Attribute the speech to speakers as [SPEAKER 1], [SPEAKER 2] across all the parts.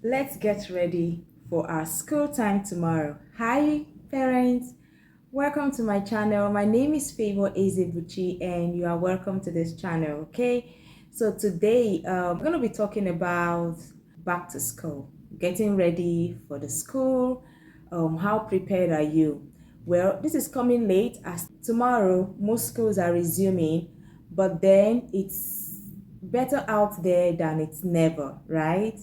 [SPEAKER 1] Let's get ready for our school time tomorrow. Hi parents, welcome to my channel. My name is favourtheteacher and you are welcome to this channel, okay? So today we're going to be talking about back to school, getting ready for the school. How prepared are you? Well, this is coming late as tomorrow most schools are resuming, but then it's better out there than it's never, right?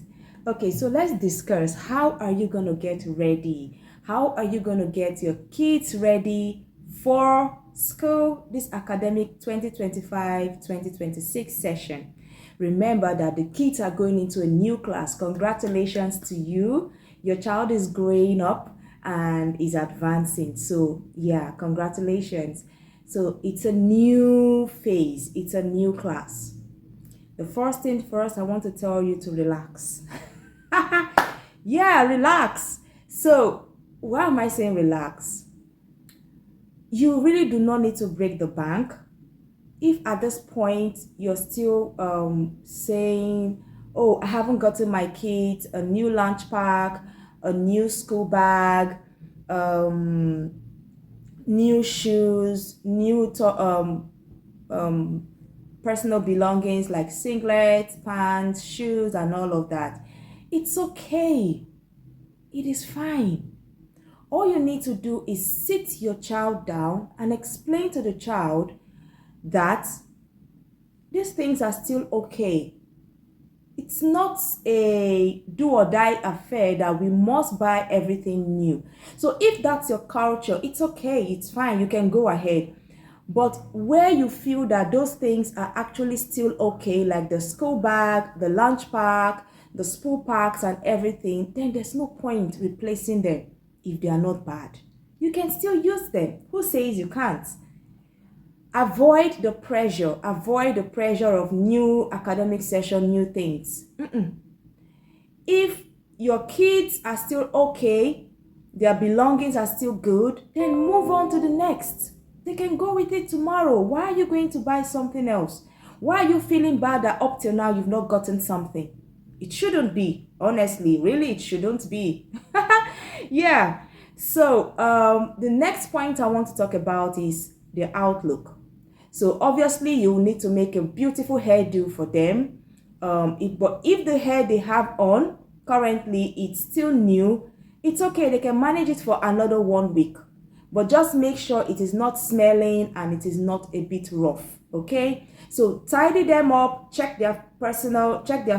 [SPEAKER 1] Okay, so let's discuss how are you going to get ready? How are you going to get your kids ready for school this academic 2025-2026 session? Remember that the kids are going into a new class. Congratulations to you. Your child is growing up and is advancing. So, yeah, congratulations. So, it's a new phase, it's a new class. The first thing first, I want to tell you to relax. Yeah, relax. So, why am I saying relax? You really do not need to break the bank. If at this point you're still saying, oh, I haven't gotten my kids a new lunch pack, a new school bag, new shoes, new personal belongings like singlets, pants, shoes, and all of that. It's okay. It is fine. All you need to do is sit your child down and explain to the child that these things are still okay. It's not a do or die affair that we must buy everything new. So if that's your culture, it's okay, it's fine, you can go ahead. But where you feel that those things are actually still okay, like the school bag, the lunch pack, the school packs and everything, then there's no point replacing them if they are not bad. You can still use them. Who says you can't? Avoid the pressure. Avoid the pressure of new academic session, new things. If your kids are still okay, their belongings are still good, then move on to the next. They can go with it tomorrow. Why are you going to buy something else? Why are you feeling bad that up till now you've not gotten something? It shouldn't be. Honestly, really, it shouldn't be. Yeah. So the next point I want to talk about is the outlook. So obviously you will need to make a beautiful hairdo for them. But if the hair they have on currently it's still new, it's okay. They can manage it for another 1 week. But just make sure it is not smelling and it is not a bit rough. Okay? So tidy them up, check their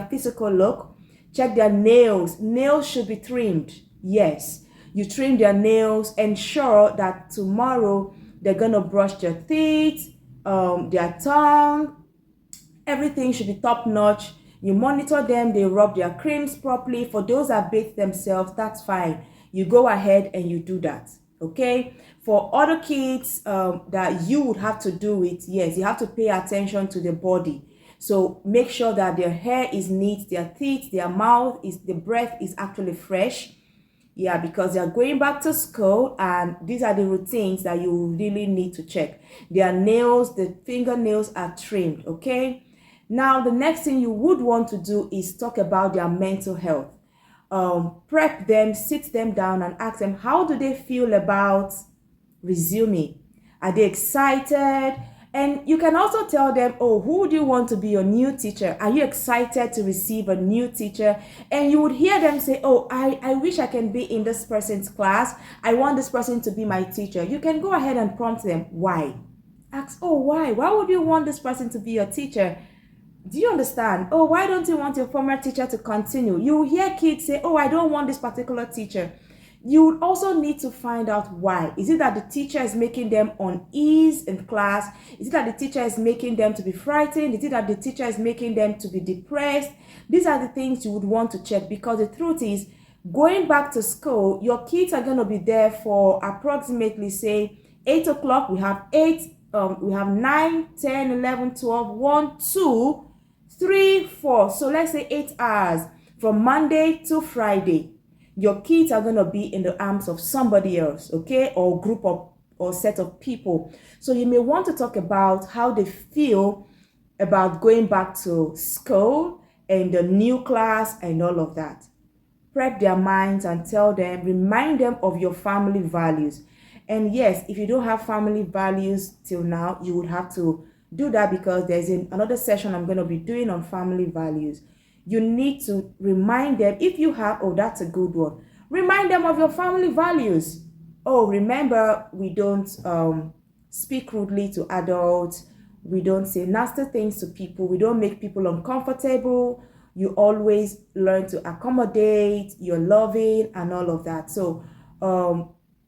[SPEAKER 1] physical look, check their nails. Nails should be trimmed. Yes. You trim their nails, ensure that tomorrow they're gonna brush their teeth, their tongue, everything should be top notch. You monitor them, they rub their creams properly. For those that bathe themselves, that's fine. You go ahead and you do that, okay? For other kids that you would have to do it, yes, you have to pay attention to the body. So make sure that their hair is neat, their teeth, their mouth, the breath is actually fresh. Yeah, because they are going back to school and these are the routines that you really need to check. Their nails, the fingernails are trimmed, okay? Now, the next thing you would want to do is talk about their mental health. Prep them, sit them down and ask them, how do they feel about resuming? Are they excited? And you can also tell them, oh, who do you want to be your new teacher? Are you excited to receive a new teacher? And you would hear them say, oh, I wish I can be in this person's class. I want this person to be my teacher. You can go ahead and prompt them, why? Ask, oh, why? Why would you want this person to be your teacher? Do you understand? Oh, why don't you want your former teacher to continue? You hear kids say, oh, I don't want this particular teacher. You would also need to find out why. Is it that the teacher is making them unease in class? Is it that the teacher is making them to be frightened? Is it that the teacher is making them to be depressed? These are the things you would want to check, because the truth is, going back to school, your kids are going to be there for approximately, say, 8 o'clock. We have 9, 10, 11, 12, 1, 2, 3, 4. So let's say 8 hours from Monday to Friday. Your kids are going to be in the arms of somebody else, okay, or group of or set of people. So you may want to talk about how they feel about going back to school and the new class and all of that. prep their minds and tell them, remind them of your family values. And yes, if you don't have family values till now, you would have to do that, because there's another session I'm going to be doing on family values. You need to remind them, if you have, oh, that's a good one. Remind them of your family values. Oh, remember, we don't speak rudely to adults. We don't say nasty things to people. We don't make people uncomfortable. You always learn to accommodate. You're loving and all of that. So,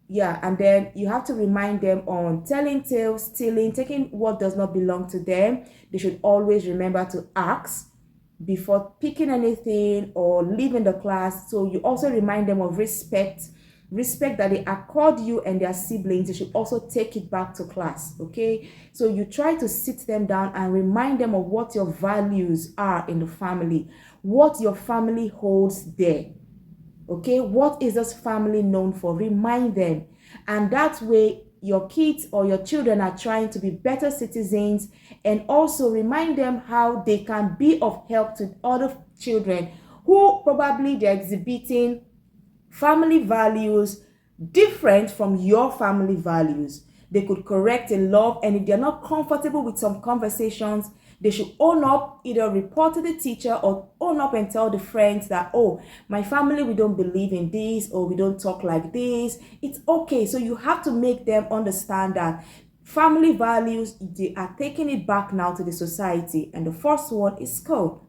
[SPEAKER 1] yeah, and then you have to remind them on telling tales, stealing, taking what does not belong to them. They should always remember to ask before picking anything or leaving the class. So you also remind them of respect that they accord you and their siblings. They should also take it back to class. Okay, so you try to sit them down and remind them of what your values are in the family, what your family holds there. Okay, what is this family known for? Remind them. And that way your kids or your children are trying to be better citizens, and also remind them how they can be of help to other children who probably they're exhibiting family values different from your family values. They could correct in love, and if they're not comfortable with some conversations, they should own up, either report to the teacher or own up and tell the friends that, oh, my family, we don't believe in this, or we don't talk like this. It's okay. So you have to make them understand that family values, they are taking it back now to the society. And the first one is school.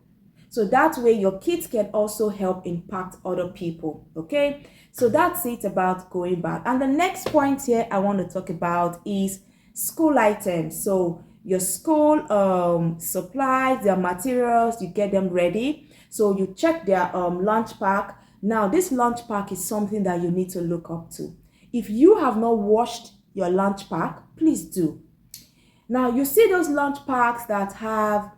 [SPEAKER 1] So that way your kids can also help impact other people. Okay, so that's it about going back. And the next point here I want to talk about is school items. So your school supplies, their materials, you get them ready. So you check their lunch pack. Now this lunch pack is something that you need to look up to. If you have not washed your lunch pack, please do. Now you see those lunch packs that have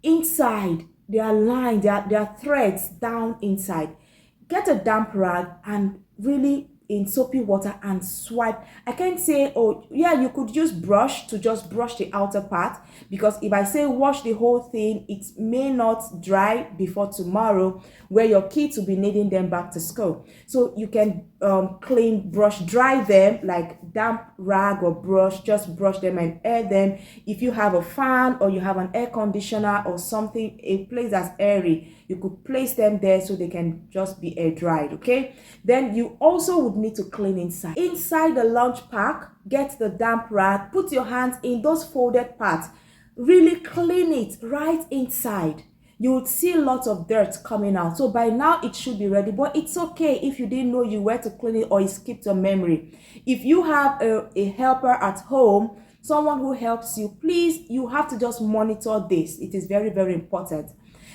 [SPEAKER 1] inside, there are lines, there are threads down inside. Get a damp rag and really in soapy water and swipe. I can't say, oh yeah, you could use brush to just brush the outer part, because if I say wash the whole thing, it may not dry before tomorrow, where your kids will be needing them back to school. So you can clean, brush dry them, like damp rag or brush, just brush them and air them. If you have a fan or you have an air conditioner or something, a place that's airy, you could place them there so they can just be air dried. Okay, then you also would need to clean inside the lunch pack. Get the damp rag, put your hands in those folded parts, really clean it right inside. You would see lots of dirt coming out. So by now it should be ready, but it's okay if you didn't know you were to clean it or it skipped your memory. If you have a helper at home, someone who helps you, please, you have to just monitor this. It is very, very important.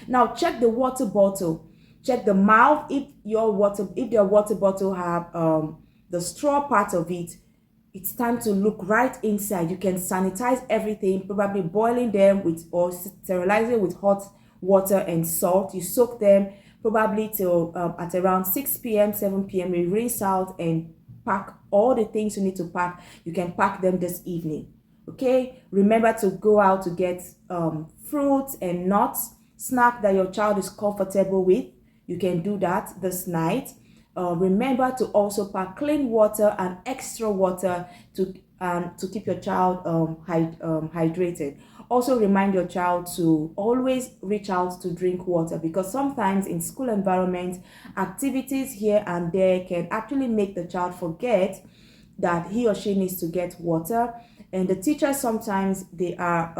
[SPEAKER 1] Now check the water bottle. Check the mouth. If your water bottle have the straw part of it, it's time to look right inside. You can sanitize everything, probably boiling them with or sterilizing with hot water and salt. You soak them probably till at around 6 p.m. 7 p.m. you rinse out and pack all the things you need to pack. You can pack them this evening. Okay, remember to go out to get fruits and nuts, snack that your child is comfortable with. You can do that this night. Remember to also pack clean water and extra water to keep your child hydrated. Also remind your child to always reach out to drink water, because sometimes in school environment, activities here and there can actually make the child forget that he or she needs to get water. And the teachers sometimes, they are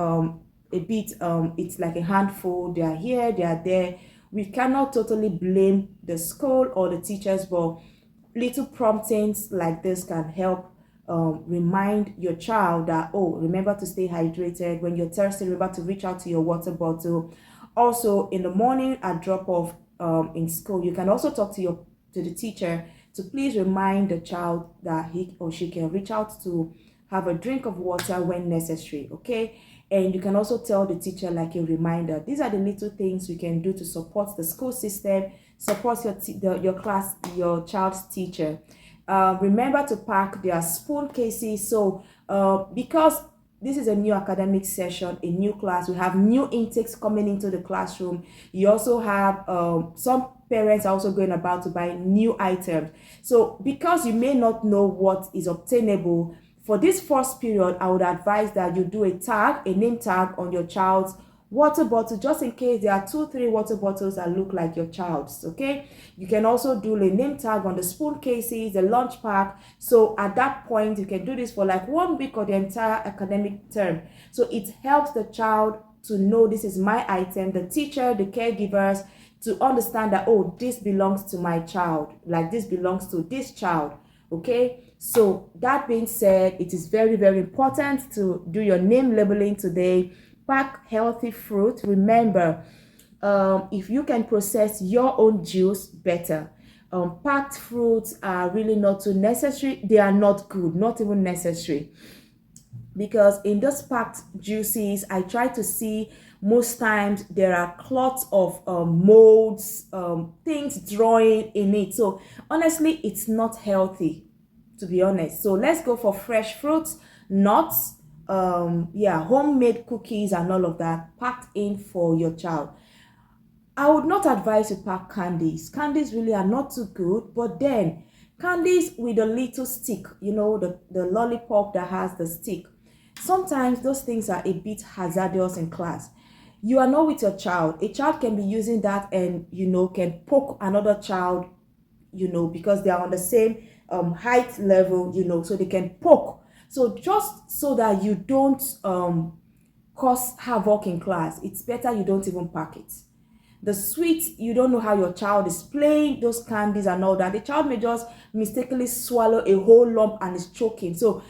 [SPEAKER 1] a bit it's like a handful. They are here, they are there. We cannot totally blame the school or the teachers, but little promptings like this can help remind your child that, oh, remember to stay hydrated. When you're thirsty, remember to reach out to your water bottle. Also in the morning at drop off in school, you can also talk to the teacher to please remind the child that he or she can reach out to have a drink of water when necessary. Okay, and you can also tell the teacher like a reminder. These are the little things you can do to support the school system, support your child's teacher. Remember to pack their spoon cases. So because this is a new academic session, a new class, we have new intakes coming into the classroom. You also have some parents are also going about to buy new items. So because you may not know what is obtainable for this first period, I would advise that you do a name tag on your child's water bottle, just in case there are 2-3 water bottles that look like your child's. Okay, you can also do a name tag on the spoon cases, the lunch pack. So at that point, you can do this for like 1 week or the entire academic term. So it helps the child to know this is my item, the teacher, the caregivers, to understand that, oh, this belongs to my child, like this belongs to this child. Okay, so that being said, it is very, very important to do your name labeling today. Pack healthy fruit. Remember, if you can process your own juice, better. Packed fruits are really not too necessary. They are not good, not even necessary. Because in those packed juices, I try to see most times there are clots of molds, things drawing in it. So honestly, it's not healthy, to be honest. So let's go for fresh fruits, nuts, homemade cookies and all of that packed in for your child. I would not advise you pack candies. Candies really are not too good, but then candies with a little stick, the lollipop that has the stick. Sometimes those things are a bit hazardous in class. You are not with your child. A child can be using that and, can poke another child, because they are on the same height level, so they can poke. So just so that you don't cause havoc in class, it's better you don't even pack it. The sweets, you don't know how your child is playing, those candies and all that. The child may just mistakenly swallow a whole lump and is choking. So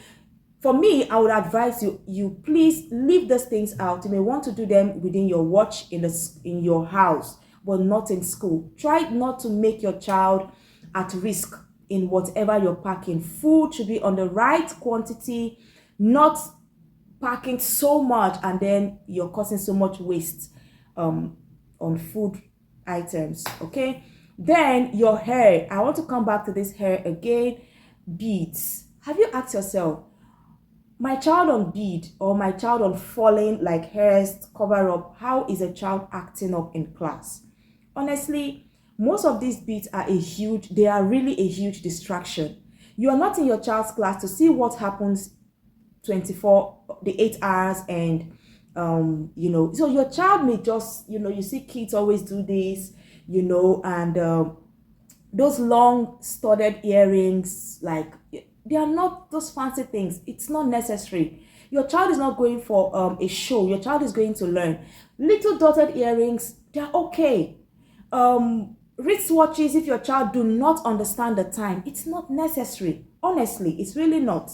[SPEAKER 1] for me, I would advise you please leave those things out. You may want to do them within your watch in your house, but not in school. Try not to make your child at risk in whatever you're packing. Food should be on the right quantity, not packing so much and then you're causing so much waste on food items. Okay, then your hair. I want to come back to this hair again. Beads. Have you asked yourself, my child on bead or my child on falling like hairs cover up, how is a child acting up in class? Honestly, most of these beads are they are really a huge distraction. You are not in your child's class to see what happens 8 hours, and so your child may just, you see kids always do this, and those long studded earrings, like, they are not those fancy things. It's not necessary. Your child is not going for a show. Your child is going to learn. Little dotted earrings, they're okay. Wristwatches, if your child do not understand the time, it's not necessary. Honestly, it's really not.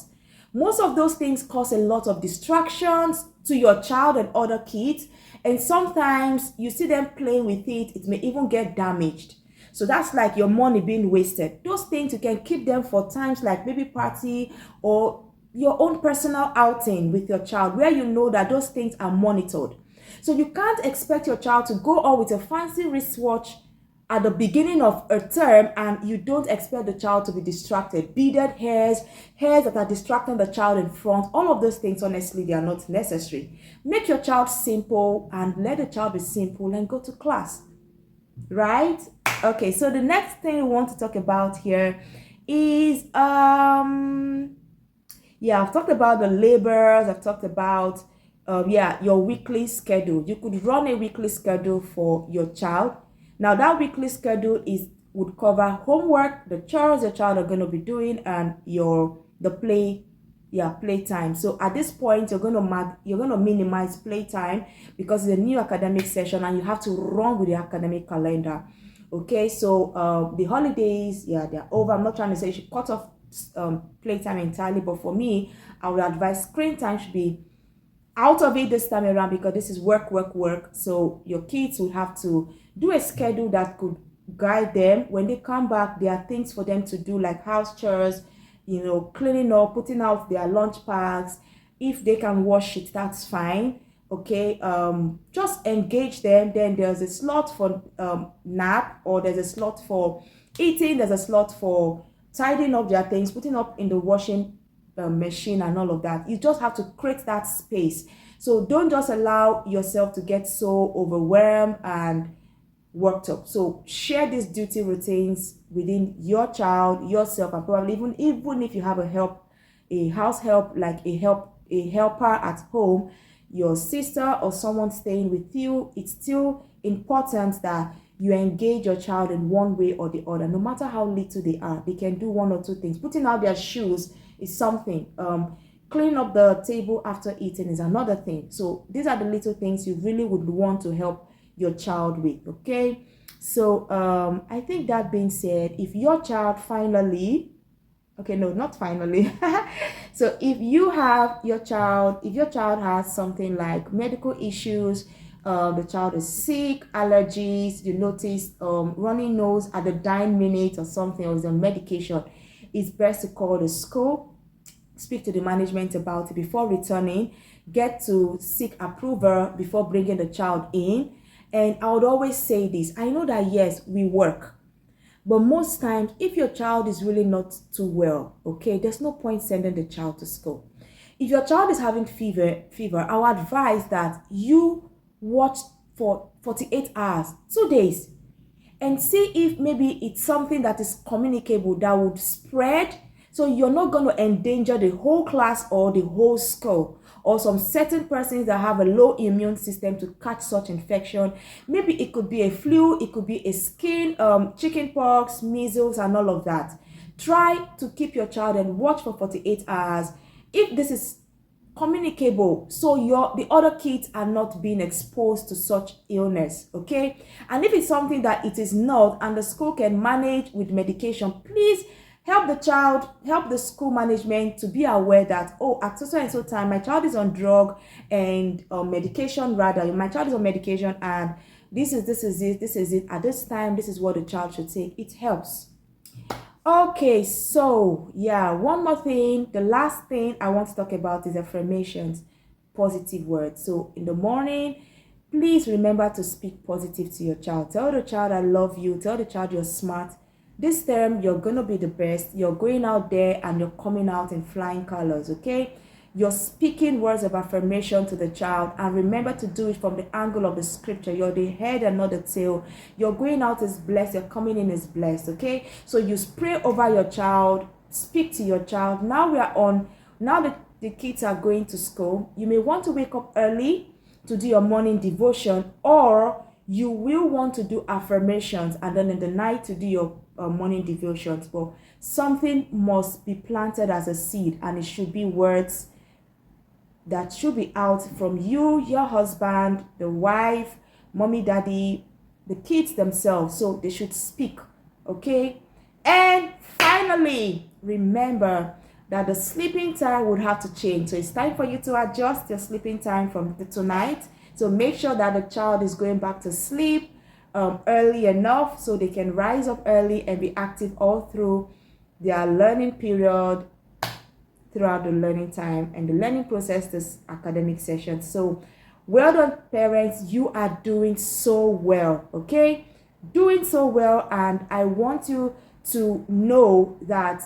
[SPEAKER 1] Most of those things cause a lot of distractions to your child and other kids, and sometimes you see them playing with it. It may even get damaged. So that's like your money being wasted. Those things, you can keep them for times like maybe party or your own personal outing with your child, where you know that those things are monitored. So you can't expect your child to go on with a fancy wristwatch at the beginning of a term and you don't expect the child to be distracted. Beaded hairs that are distracting the child in front, all of those things, honestly, they are not necessary. Make your child simple and let the child be simple and go to class. Right? Okay, so the next thing we want to talk about here is I've talked about the labors. I've talked about your weekly schedule. You could run a weekly schedule for your child. Now that weekly schedule would cover homework, the chores your child are going to be doing, and the playtime. So at this point, you're going to minimize playtime because it's a new academic session and you have to run with the academic calendar. Okay, so the holidays, they're over. I'm not trying to say you should cut off playtime entirely, but for me, I would advise screen time should be out of it this time around because this is work. So your kids will have to do a schedule that could guide them. When they come back, there are things for them to do like house chores, cleaning up, putting out their lunch packs. If they can wash it, that's fine. Okay, just engage them. Then there's a slot for nap, or there's a slot for eating, there's a slot for tidying up their things, putting up in the washing machine and all of that. You just have to create that space. So don't just allow yourself to get so overwhelmed and worked up. So share these duty routines within your child, yourself, and probably even if you have a house help, like a helper at home, your sister or someone staying with you, it's still important that you engage your child in one way or the other. No matter how little they are, they can do one or two things. Putting out their shoes is something. Cleaning up the table after eating is another thing. So these are the little things you really would want to help your child with. Okay, so I think that being said, if your child finally, okay, no, not finally, so if your child has something like medical issues, the child is sick, allergies, you notice running nose at the dying minute or something, or is on medication, it's best to call the school, speak to the management about it before returning, get to seek approval before bringing the child in. And I would always say this, I know that yes, we work, but most times if your child is really not too well, okay, there's no point sending the child to school. If your child is having fever, I would advise that you watch for 48 hours, 2 days, and see if maybe it's something that is communicable that would spread. So you're not going to endanger the whole class or the whole school, or some certain persons that have a low immune system to catch such infection. Maybe it could be a flu, it could be a skin, chicken pox, measles, and all of that. Try to keep your child and watch for 48 hours. If this is communicable, so the other kids are not being exposed to such illness, okay? And if it's something that it is not, and the school can manage with medication, please help the school management to be aware that, oh, at so and so time my child is on drug and medication, rather my child is on medication, and this is it at this time, this is what the child should take. It helps. Okay, so yeah, one more thing, the last thing I want to talk about is affirmations, positive words. So in the morning, please remember to speak positive to your child. Tell the child I love you, tell the child you're smart. This term, you're going to be the best. You're going out there and you're coming out in flying colors, okay? You're speaking words of affirmation to the child, and remember to do it from the angle of the scripture. You're the head and not the tail. You're going out as blessed, you're coming in as blessed, okay? So you pray over your child, speak to your child. Now that the kids are going to school, you may want to wake up early to do your morning devotion, or you will want to do affirmations and then in the night to do your morning devotions. But something must be planted as a seed, and it should be words that should be out from you, your husband, the wife, mommy, daddy, the kids themselves. So they should speak, okay? And finally, remember that the sleeping time would have to change. So it's time for you to adjust your sleeping time from tonight. So make sure that the child is going back to sleep early enough so they can rise up early and be active all through their learning period, throughout the learning time and the learning process this academic session. So well done, parents, you are doing so well, okay? Doing so well, and I want you to know that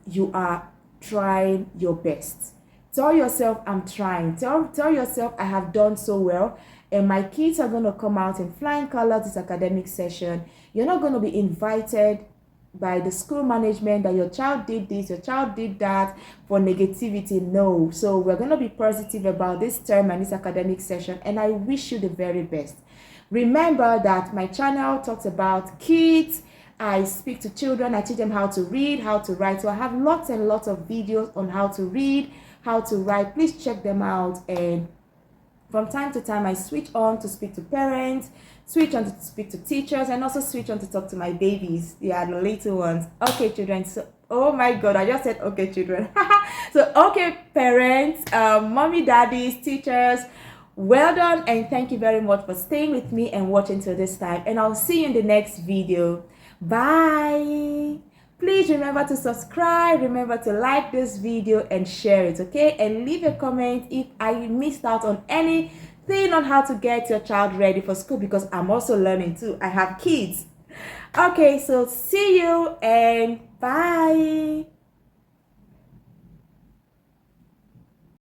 [SPEAKER 1] you are trying your best. Tell yourself, I'm trying. Tell yourself, I have done so well, and my kids are going to come out in flying colors this academic session. You're not going to be invited by the school management that your child did this, your child did that for negativity. No. So we're going to be positive about this term and this academic session, and I wish you the very best. Remember that my channel talks about kids. I speak to children, I teach them how to read, how to write. So I have lots and lots of videos on how to read, how to write. Please check them out. And from time to time I switch on to speak to parents, switch on to speak to teachers, and also switch on to talk to my babies. Yeah, the little ones. Okay, children. So, oh my God, I just said okay, children. So, okay, parents, mommy, daddies, teachers, well done, and thank you very much for staying with me and watching till this time. And I'll see you in the next video. Bye. Please remember to subscribe, remember to like this video and share it, okay? And leave a comment if I missed out on anything on how to get your child ready for school, because I'm also learning too. I have kids. Okay, so see you and bye.